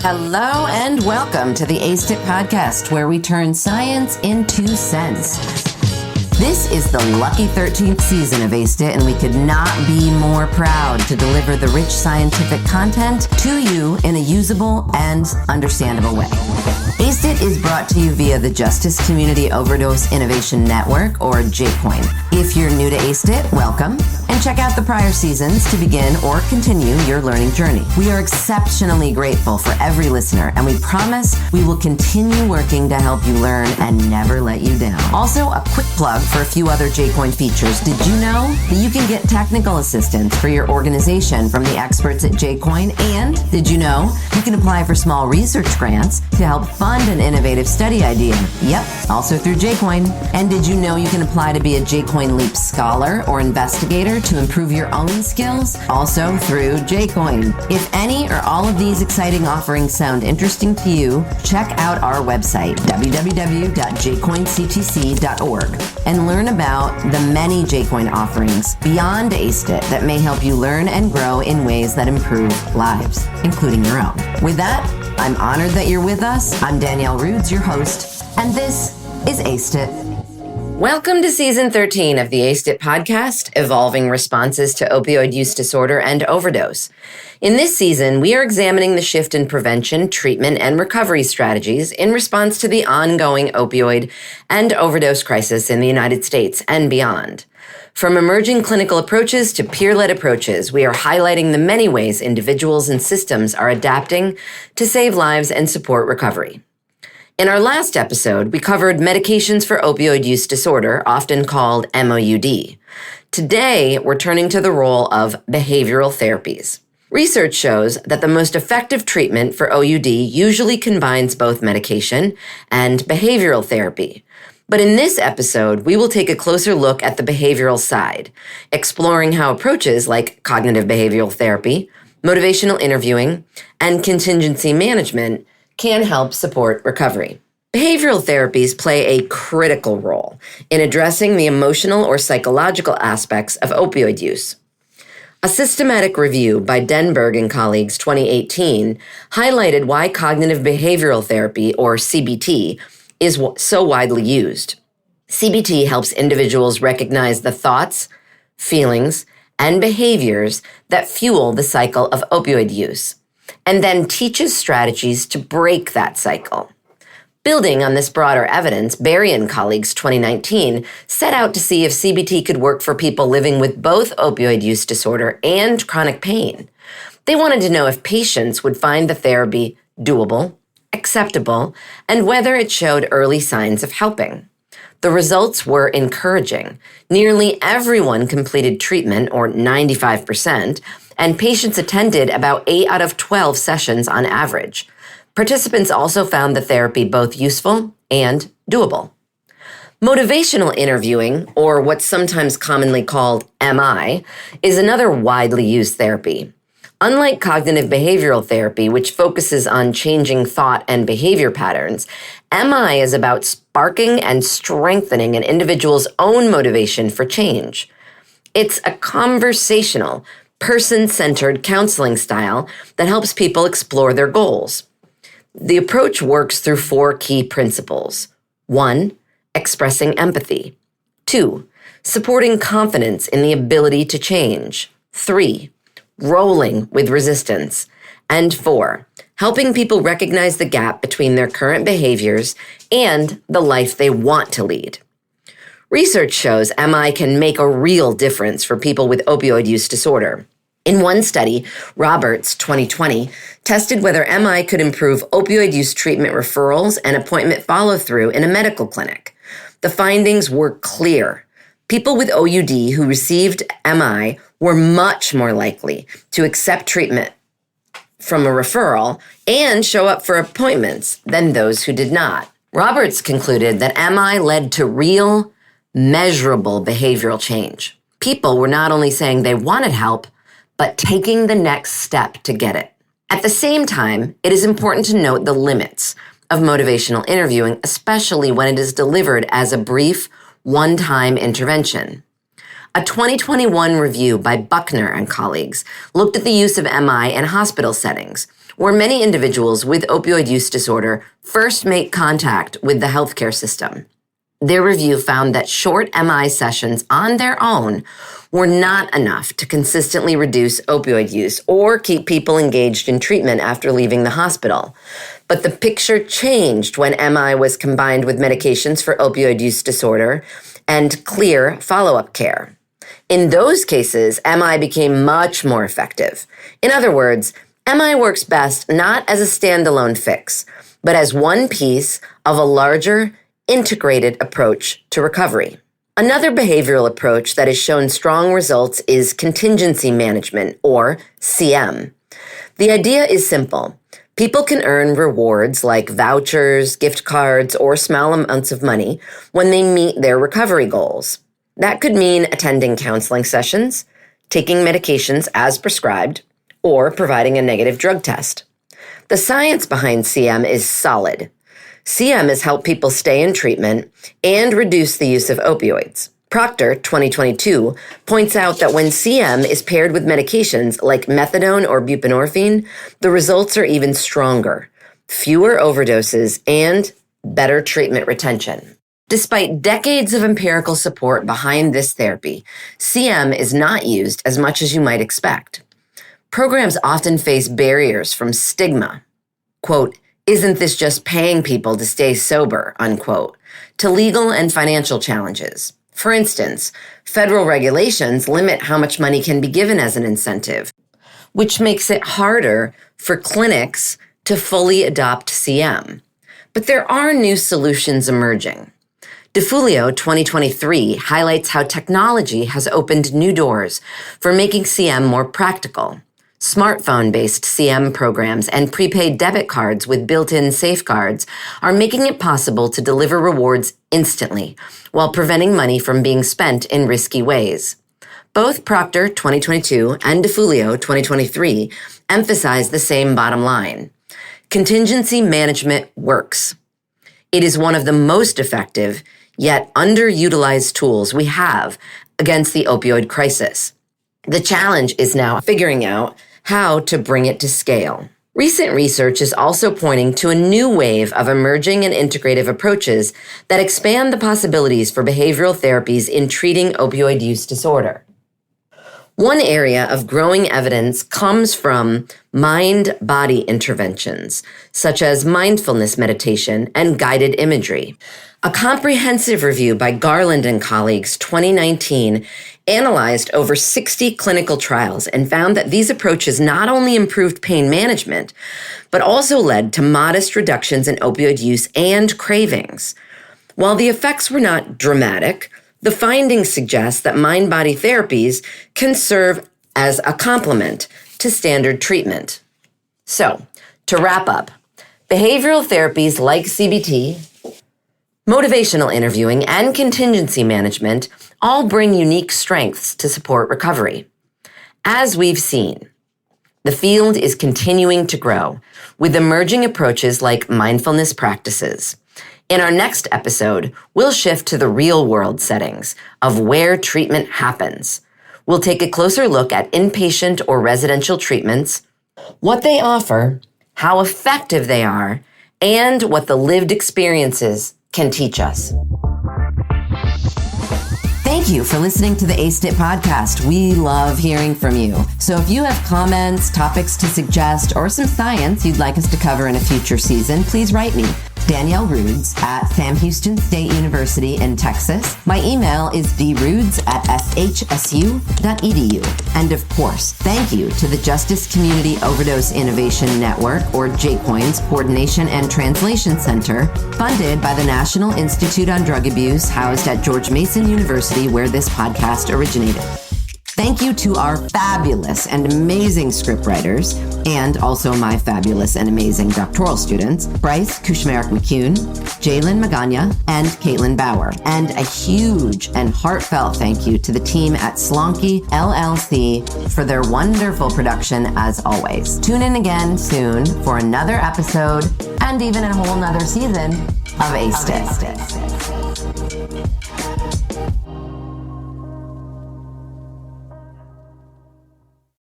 Hello and welcome to the ACE-IT podcast, where we turn science into sense. This is the lucky 13th season of ACE-IT, and we could not be more proud to deliver the rich scientific content to you in a usable and understandable way. ACE-IT is brought to you via the Justice Community Overdose Innovation Network, or JCOIN. If you're new to ACE-IT, welcome, and check out the prior seasons to begin or continue your learning journey. We are exceptionally grateful for every listener, and we promise we will continue working to help you learn and never let you down. Also, a quick plug for a few other JCOIN features. Did you know that you can get technical assistance for your organization from the experts at JCOIN? And did you know you can apply for small research grants to help fund an innovative study idea? Yep, also through JCOIN. And did you know you can apply to be a JCOIN Leap Scholar or investigator to improve your own skills? Also through JCOIN. If any or all of these exciting offerings sound interesting to you, check out our website, www.jcoin-ctc.org, and learn about the many JCOIN offerings beyond ACE-IT that may help you learn and grow in ways that improve lives, including your own. With that, I'm honored that you're with us. I'm Danielle Rudes, your host, and this is ACE-IT. Welcome to Season 13 of the ACE-IT podcast, Evolving Responses to Opioid Use Disorder and Overdose. In this season, we are examining the shift in prevention, treatment, and recovery strategies in response to the ongoing opioid and overdose crisis in the United States and beyond. From emerging clinical approaches to peer-led approaches, we are highlighting the many ways individuals and systems are adapting to save lives and support recovery. In our last episode, we covered medications for opioid use disorder, often called MOUD. Today, we're turning to the role of behavioral therapies. Research shows that the most effective treatment for OUD usually combines both medication and behavioral therapy. But in this episode, we will take a closer look at the behavioral side, exploring how approaches like cognitive behavioral therapy, motivational interviewing, and contingency management can help support recovery. Behavioral therapies play a critical role in addressing the emotional or psychological aspects of opioid use. A systematic review by Denberg and colleagues 2018 highlighted why cognitive behavioral therapy, or CBT, is so widely used. CBT helps individuals recognize the thoughts, feelings, and behaviors that fuel the cycle of opioid use, and then teaches strategies to break that cycle. Building on this broader evidence, Berry and colleagues 2019 set out to see if CBT could work for people living with both opioid use disorder and chronic pain. They wanted to know if patients would find the therapy doable, acceptable, and whether it showed early signs of helping. The results were encouraging. Nearly everyone completed treatment, or 95%, and patients attended about 8 out of 12 sessions on average. Participants also found the therapy both useful and doable. Motivational interviewing, or what's sometimes commonly called MI, is another widely used therapy. Unlike cognitive behavioral therapy, which focuses on changing thought and behavior patterns, MI is about sparking and strengthening an individual's own motivation for change. It's a conversational, person-centered counseling style that helps people explore their goals. The approach works through 4 key principles. 1, expressing empathy. 2, supporting confidence in the ability to change. 3, rolling with resistance. And 4, helping people recognize the gap between their current behaviors and the life they want to lead. Research shows MI can make a real difference for people with opioid use disorder. In one study, Roberts, 2020, tested whether MI could improve opioid use treatment referrals and appointment follow-through in a medical clinic. The findings were clear. People with OUD who received MI were much more likely to accept treatment from a referral and show up for appointments than those who did not. Roberts concluded that MI led to real, measurable behavioral change. People were not only saying they wanted help, but taking the next step to get it. At the same time, it is important to note the limits of motivational interviewing, especially when it is delivered as a brief, one-time intervention. A 2021 review by Buckner and colleagues looked at the use of MI in hospital settings, where many individuals with opioid use disorder first make contact with the healthcare system. Their review found that short MI sessions on their own were not enough to consistently reduce opioid use or keep people engaged in treatment after leaving the hospital. But the picture changed when MI was combined with medications for opioid use disorder and clear follow-up care. In those cases, MI became much more effective. In other words, MI works best not as a standalone fix, but as one piece of a larger, integrated approach to recovery. Another behavioral approach that has shown strong results is contingency management, or CM. The idea is simple. People can earn rewards like vouchers, gift cards, or small amounts of money when they meet their recovery goals. That could mean attending counseling sessions, taking medications as prescribed, or providing a negative drug test. The science behind CM is solid. CM has helped people stay in treatment and reduce the use of opioids. Proctor, 2022, points out that when CM is paired with medications like methadone or buprenorphine, the results are even stronger, fewer overdoses, and better treatment retention. Despite decades of empirical support behind this therapy, CM is not used as much as you might expect. Programs often face barriers from stigma. Quote, "Isn't this just paying people to stay sober?" unquote, to legal and financial challenges. For instance, federal regulations limit how much money can be given as an incentive, which makes it harder for clinics to fully adopt CM. But there are new solutions emerging. DeFulio 2023 highlights how technology has opened new doors for making CM more practical. Smartphone-based CM programs and prepaid debit cards with built-in safeguards are making it possible to deliver rewards instantly while preventing money from being spent in risky ways. Both Proctor 2022 and DeFulio 2023 emphasize the same bottom line. Contingency management works. It is one of the most effective, yet underutilized tools we have against the opioid crisis. The challenge is now figuring out how to bring it to scale. Recent research is also pointing to a new wave of emerging and integrative approaches that expand the possibilities for behavioral therapies in treating opioid use disorder. One area of growing evidence comes from mind-body interventions, such as mindfulness meditation and guided imagery. A comprehensive review by Garland and colleagues, 2019, analyzed over 60 clinical trials and found that these approaches not only improved pain management, but also led to modest reductions in opioid use and cravings. While the effects were not dramatic, the findings suggest that mind-body therapies can serve as a complement to standard treatment. So, to wrap up, behavioral therapies like CBT, motivational interviewing, and contingency management all bring unique strengths to support recovery. As we've seen, the field is continuing to grow with emerging approaches like mindfulness practices. In our next episode, we'll shift to the real-world settings of where treatment happens. We'll take a closer look at inpatient or residential treatments, what they offer, how effective they are, and what the lived experiences can teach us. Thank you for listening to the ASTIT podcast. We love hearing from you. So if you have comments, topics to suggest, or some science you'd like us to cover in a future season, please write me. Danielle Roods at Sam Houston State University in Texas. My email is droods@shsu.edu. And of course, thank you to the Justice Community Overdose Innovation Network, or JCOIN's Coordination and Translation Center, funded by the National Institute on Drug Abuse, housed at George Mason University, where this podcast originated. Thank you to our fabulous and amazing scriptwriters, and also my fabulous and amazing doctoral students, Bryce Kushmerik-McCune, Jalen Magana, and Caitlin Bauer. And a huge and heartfelt thank you to the team at Slonky LLC for their wonderful production as always. Tune in again soon for another episode and even a whole nother season of ASTIT.